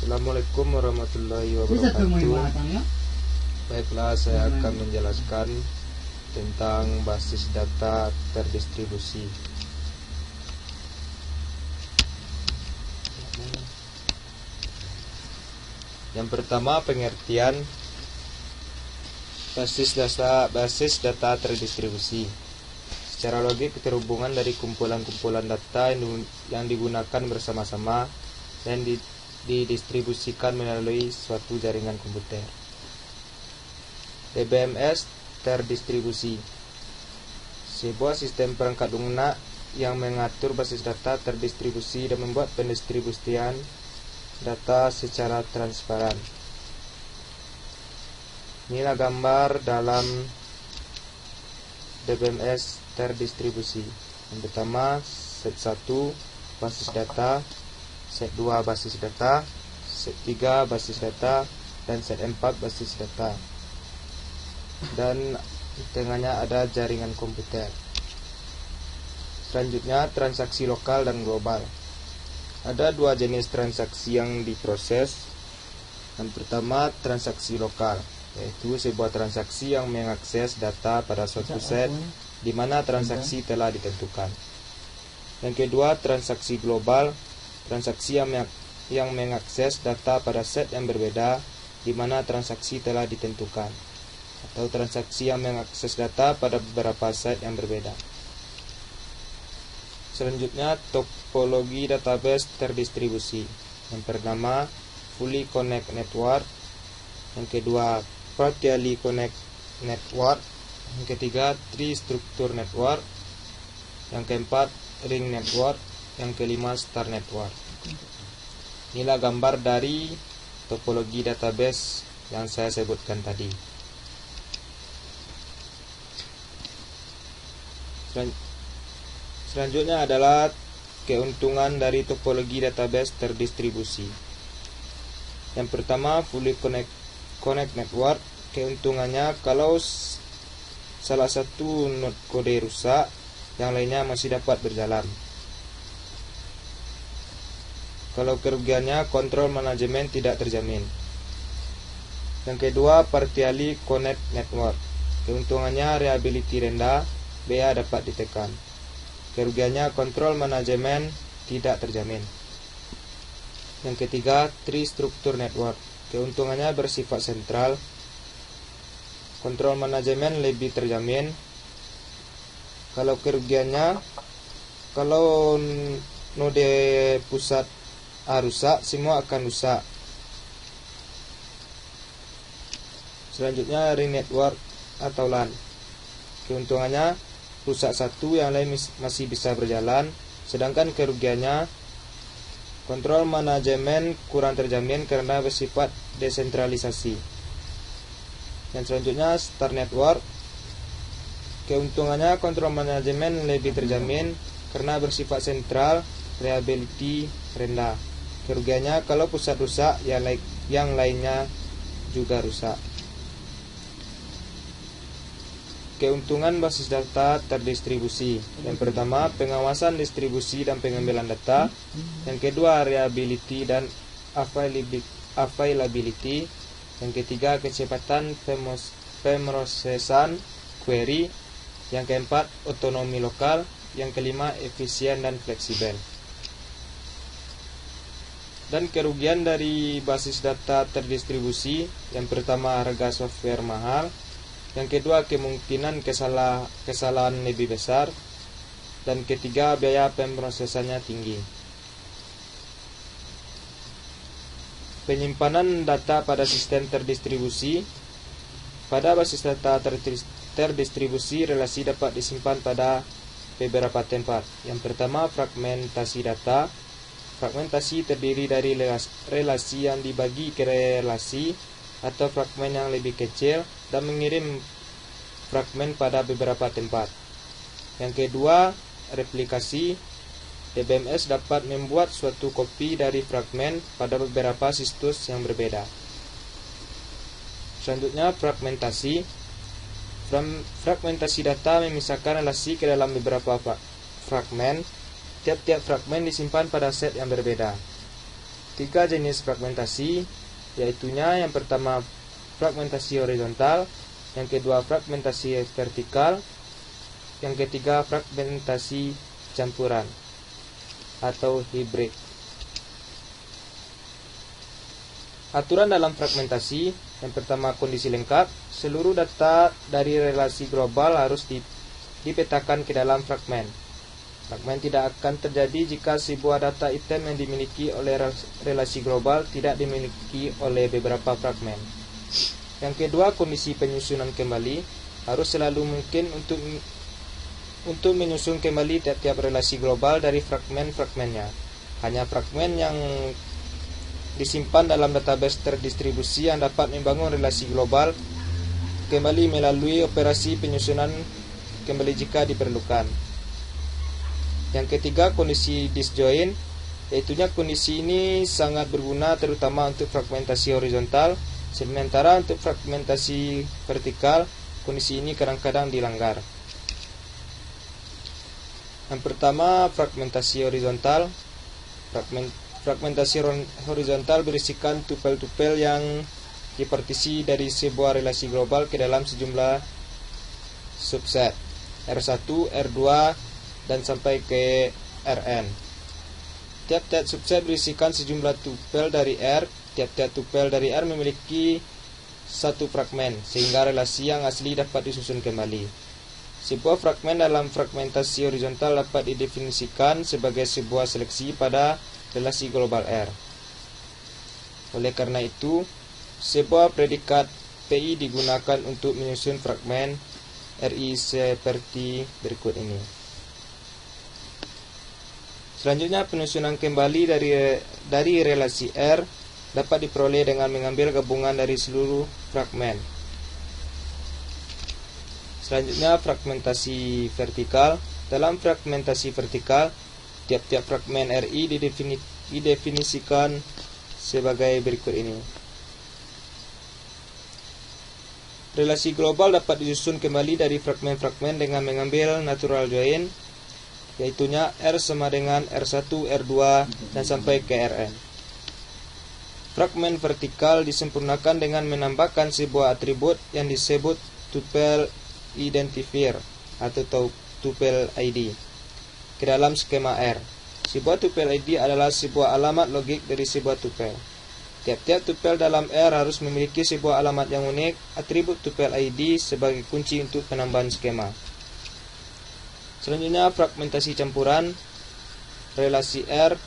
Assalamualaikum warahmatullahi wabarakatuh. Baiklah, saya akan menjelaskan tentang basis data terdistribusi. Yang pertama, pengertian basis data terdistribusi. Secara logik, keterhubungan dari kumpulan-kumpulan data yang digunakan bersama-sama dan didistribusikan melalui suatu jaringan komputer. DBMS terdistribusi, sebuah sistem perangkat lunak yang mengatur basis data terdistribusi dan membuat pendistribusian data secara transparan. Inilah gambar dalam DBMS terdistribusi. Yang pertama, set 1 basis data, set 2 basis data, set 3 basis data, dan set 4 basis data. Dan di tengahnya ada jaringan komputer. Selanjutnya, transaksi lokal dan global. Ada dua jenis transaksi yang diproses. Yang pertama, transaksi lokal, yaitu sebuah transaksi yang mengakses data pada suatu set di mana transaksi telah ditentukan. Yang kedua, transaksi global, transaksi yang mengakses data pada set yang berbeda di mana transaksi telah ditentukan, atau transaksi yang mengakses data pada beberapa set yang berbeda. Selanjutnya, topologi database terdistribusi. Yang pertama, fully connect network. Yang kedua, partially connect network. Yang ketiga, tree structure network. Yang keempat, ring network. Yang kelima, star network. Inilah gambar dari topologi database yang saya sebutkan tadi. Selanjutnya adalah keuntungan dari topologi database terdistribusi. Yang pertama, fully connect network. Keuntungannya, kalau salah satu node kode rusak, yang lainnya masih dapat berjalan. Kalau kerugiannya, kontrol manajemen tidak terjamin. Yang kedua, partially connect network. Keuntungannya, reliability rendah, BA dapat ditekan. Kerugiannya, kontrol manajemen tidak terjamin. Yang ketiga, tree structure network. Keuntungannya bersifat sentral, kontrol manajemen lebih terjamin. Kalau kerugiannya, kalau node pusat A rusak, semua akan rusak. Selanjutnya, ring network atau LAN. Keuntungannya, rusak satu, yang lain masih bisa berjalan. Sedangkan kerugiannya, kontrol manajemen kurang terjamin karena bersifat desentralisasi. Yang selanjutnya, star network. Keuntungannya, kontrol manajemen lebih terjamin karena bersifat sentral, reliability rendah. Kerugiannya, kalau pusat rusak, yang lainnya juga rusak. Keuntungan basis data terdistribusi. Yang pertama, pengawasan distribusi dan pengambilan data. Yang kedua, reliability dan availability. Yang ketiga, kecepatan pemrosesan query. Yang keempat, otonomi lokal. Yang kelima, efisien dan fleksibel. Dan kerugian dari basis data terdistribusi. Yang pertama, harga software mahal. Yang kedua, kemungkinan kesalahan lebih besar. Dan ketiga, biaya pemrosesannya tinggi. Penyimpanan data pada sistem terdistribusi. Pada basis data terdistribusi, relasi dapat disimpan pada beberapa tempat. Yang pertama, fragmentasi data. Fragmentasi terdiri dari relasi yang dibagi ke relasi atau fragmen yang lebih kecil dan mengirim fragmen pada beberapa tempat. Yang kedua, replikasi. DBMS dapat membuat suatu kopi dari fragmen pada beberapa situs yang berbeda. Selanjutnya, fragmentasi. Fragmentasi data memisahkan relasi ke dalam beberapa fragmen. Tiap-tiap fragmen disimpan pada set yang berbeda. tiga jenis fragmentasi, yaitunya yang pertama fragmentasi horizontal, yang kedua fragmentasi vertikal, yang ketiga fragmentasi campuran atau hybrid. Aturan dalam fragmentasi, yang pertama kondisi lengkap, seluruh data dari relasi global harus dipetakan ke dalam fragmen. Fragmen tidak akan terjadi jika sebuah data item yang dimiliki oleh relasi global tidak dimiliki oleh beberapa fragmen. Yang kedua, kondisi penyusunan kembali, harus selalu mungkin untuk menyusun kembali tiap-tiap relasi global dari fragmen-fragmennya. Hanya fragmen yang disimpan dalam database terdistribusi yang dapat membangun relasi global kembali melalui operasi penyusunan kembali jika diperlukan. Yang ketiga, kondisi disjoint, yaitunya kondisi ini sangat berguna terutama untuk fragmentasi horizontal, sementara untuk fragmentasi vertikal, kondisi ini kadang-kadang dilanggar. Yang pertama, fragmentasi horizontal. Fragmentasi horizontal berisikan tupel-tupel yang dipartisi dari sebuah relasi global ke dalam sejumlah subset R1, R2, dan sampai ke Rn. Tiap-tiap subset berisikan sejumlah tupel dari R. Tiap-tiap tupel dari R memiliki satu fragmen, sehingga relasi yang asli dapat disusun kembali. Sebuah fragmen dalam fragmentasi horizontal dapat didefinisikan sebagai sebuah seleksi pada relasi global R. Oleh karena itu, sebuah predikat PI digunakan untuk menyusun fragmen RI seperti berikut ini. Selanjutnya, penyusunan kembali dari relasi R dapat diperoleh dengan mengambil gabungan dari seluruh fragmen. Selanjutnya, fragmentasi vertikal. Dalam fragmentasi vertikal, tiap-tiap fragmen RI didefinisikan sebagai berikut ini. Relasi global dapat disusun kembali dari fragmen-fragmen dengan mengambil natural join, yaitunya R sama dengan R1, R2, dan sampai ke Rn. Fragmen vertikal disempurnakan dengan menambahkan sebuah atribut yang disebut tupel identifier atau tupel ID ke dalam skema R. Sebuah tupel ID adalah sebuah alamat logik dari sebuah tupel. Tiap-tiap tupel dalam R harus memiliki sebuah alamat yang unik. Atribut tupel ID sebagai kunci untuk penambahan skema. Selanjutnya, fragmentasi campuran. Relasi R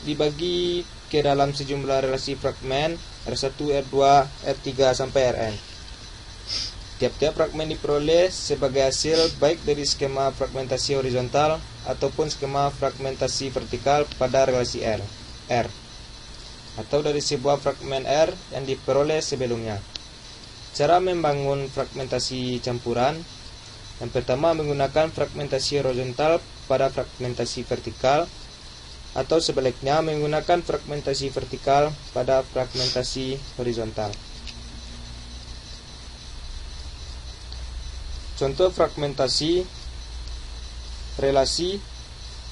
dibagi ke dalam sejumlah relasi fragmen R1, R2, R3 sampai Rn. Tiap-tiap fragmen diperoleh sebagai hasil baik dari skema fragmentasi horizontal ataupun skema fragmentasi vertikal pada relasi R, atau dari sebuah fragmen R yang diperoleh sebelumnya. Cara membangun fragmentasi campuran. Yang pertama, menggunakan fragmentasi horizontal pada fragmentasi vertikal, atau sebaliknya menggunakan fragmentasi vertikal pada fragmentasi horizontal. Contoh fragmentasi relasi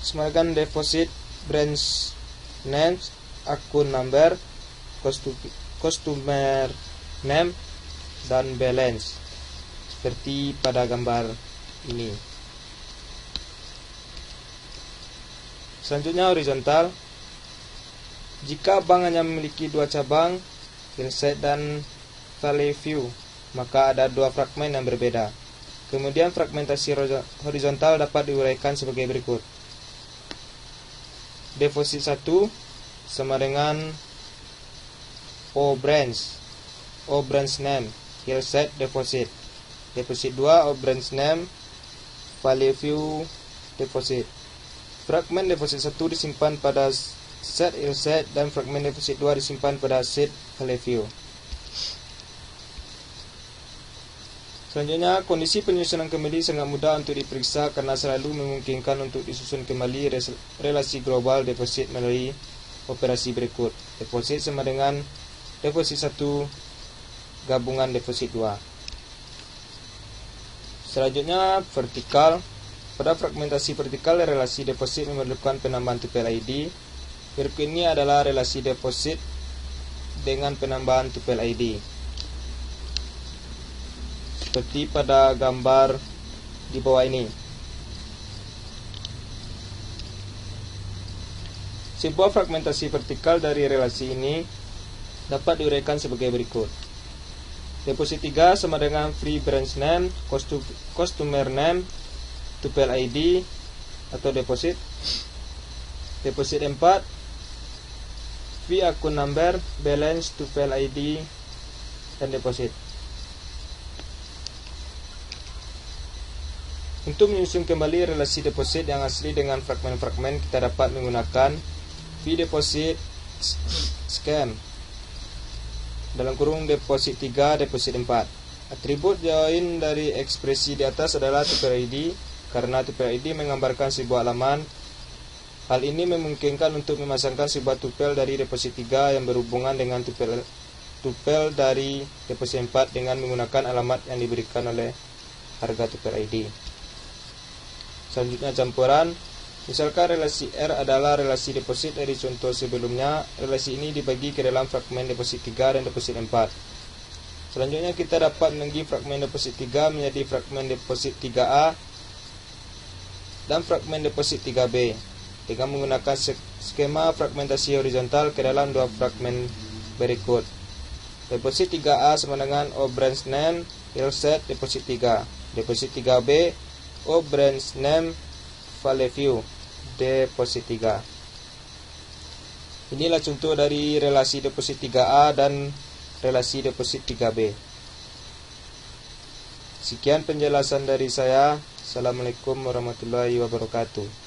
semacam deposit, branch names, akun number, customer name, dan balance, seperti pada gambar ini. Selanjutnya, horizontal. Jika bank hanya memiliki dua cabang, hillside dan valley view, maka ada dua fragmen yang berbeda. Kemudian fragmentasi horizontal dapat diuraikan sebagai berikut. Deposit 1 sama dengan O branch name, hillside deposit. Deposit 2 O branch name, valley view deposit. Fragmen deposit 1 disimpan pada set hillside dan fragmen deposit 2 disimpan pada set valley view. Selanjutnya, kondisi penyusunan kembali sangat mudah untuk diperiksa karena selalu memungkinkan untuk disusun kembali relasi global deposit melalui operasi berikut. Deposit sama dengan deposit 1 gabungan deposit 2. Selanjutnya, vertikal. Pada fragmentasi vertikal, relasi deposit memerlukan penambahan tupel ID. Berikut ini adalah relasi deposit dengan penambahan tupel ID. Seperti pada gambar di bawah ini. Sebuah fragmentasi vertikal dari relasi ini dapat diuraikan sebagai berikut. Deposit 3 sama dengan free branch name, customer name, tupel ID atau deposit. Deposit 4, fee akun number, balance, tupel ID, dan deposit. Untuk menyusun kembali relasi deposit yang asli dengan fragmen-fragmen, kita dapat menggunakan fee deposit scam dalam kurung deposit 3, deposit 4. Atribut join dari ekspresi di atas adalah tupel ID, karena tupel ID menggambarkan sebuah halaman. Hal ini memungkinkan untuk memasangkan sebuah tupel dari deposit 3 yang berhubungan dengan tupel dari deposit 4 dengan menggunakan alamat yang diberikan oleh harga tupel ID. Selanjutnya campuran. Misalkan relasi R adalah relasi deposit dari contoh sebelumnya. Relasi ini dibagi ke dalam fragmen deposit 3 dan deposit 4. Selanjutnya kita dapat membagi fragmen deposit 3 menjadi fragmen deposit 3A dan fragmen deposit 3B dengan menggunakan skema fragmentasi horizontal ke dalam dua fragmen berikut. Deposit 3A sama dengan O branch name set deposit 3. Deposit 3B O branch name value view deposit 3. Inilah contoh dari relasi deposit 3A dan relasi deposit 3B. Sekian penjelasan dari saya. Assalamualaikum warahmatullahi wabarakatuh.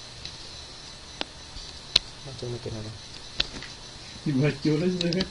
Dibaca lah.